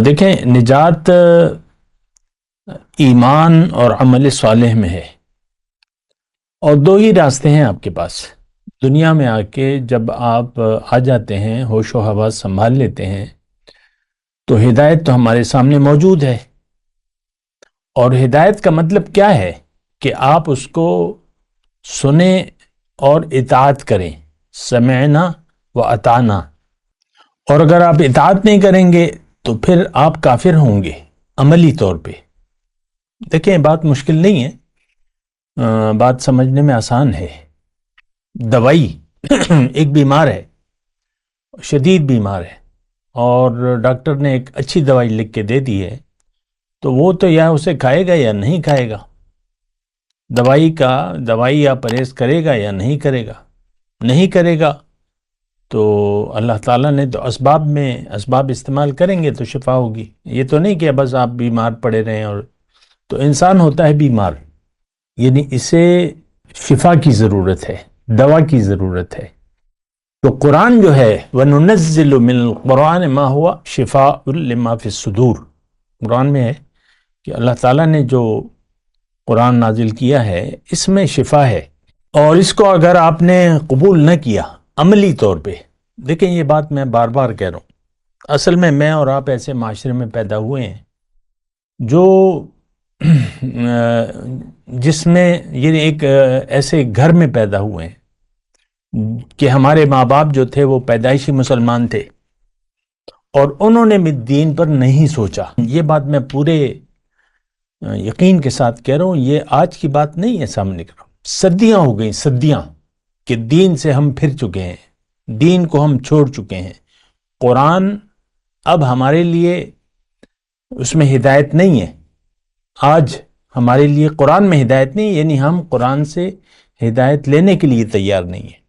دیکھیں، نجات ایمان اور عمل صالح میں ہے، اور دو ہی راستے ہیں آپ کے پاس دنیا میں آ کے۔ جب آپ آ جاتے ہیں، ہوش و حواس سنبھال لیتے ہیں، تو ہدایت تو ہمارے سامنے موجود ہے۔ اور ہدایت کا مطلب کیا ہے کہ آپ اس کو سنیں اور اطاعت کریں، سمعنا و اطعنا۔ اور اگر آپ اطاعت نہیں کریں گے تو پھر آپ کافر ہوں گے عملی طور پہ۔ دیکھیں، بات مشکل نہیں ہے، بات سمجھنے میں آسان ہے۔ دوائی ایک بیمار ہے، شدید بیمار ہے، اور ڈاکٹر نے ایک اچھی دوائی لکھ کے دے دی ہے، تو وہ تو یا اسے کھائے گا یا نہیں کھائے گا۔ دوائی یا پرہیز کرے گا یا نہیں کرے گا۔ نہیں کرے گا تو اللہ تعالیٰ نے تو اسباب استعمال کریں گے تو شفا ہوگی۔ یہ تو نہیں کہ بس آپ بیمار پڑے رہیں، اور تو انسان ہوتا ہے بیمار، یعنی اسے شفا کی ضرورت ہے، دوا کی ضرورت ہے۔ تو قرآن جو ہے وَنُنَزِّلُ مِنَ الْقُرْآنِ مَا هُوَ شِفَاءٌ لِمَا فِي الصُّدُورِ، قرآن میں ہے کہ اللہ تعالیٰ نے جو قرآن نازل کیا ہے اس میں شفا ہے۔ اور اس کو اگر آپ نے قبول نہ کیا عملی طور پہ، دیکھیں یہ بات میں بار بار کہہ رہا ہوں، اصل میں اور آپ ایسے معاشرے میں پیدا ہوئے ہیں جو جس میں یہ ایک ایسے گھر میں پیدا ہوئے ہیں کہ ہمارے ماں باپ جو تھے وہ پیدائشی مسلمان تھے، اور انہوں نے بھی دین پر نہیں سوچا۔ یہ بات میں پورے یقین کے ساتھ کہہ رہا ہوں، یہ آج کی بات نہیں ہے سامنے کر رہا ہوں۔ صدیاں ہو گئیں، صدیاں کہ دین سے ہم پھر چکے ہیں، دین کو ہم چھوڑ چکے ہیں۔ قرآن اب ہمارے لیے اس میں ہدایت نہیں ہے۔ آج ہمارے لیے قرآن میں ہدایت نہیں، یعنی ہم قرآن سے ہدایت لینے کے لیے تیار نہیں ہیں۔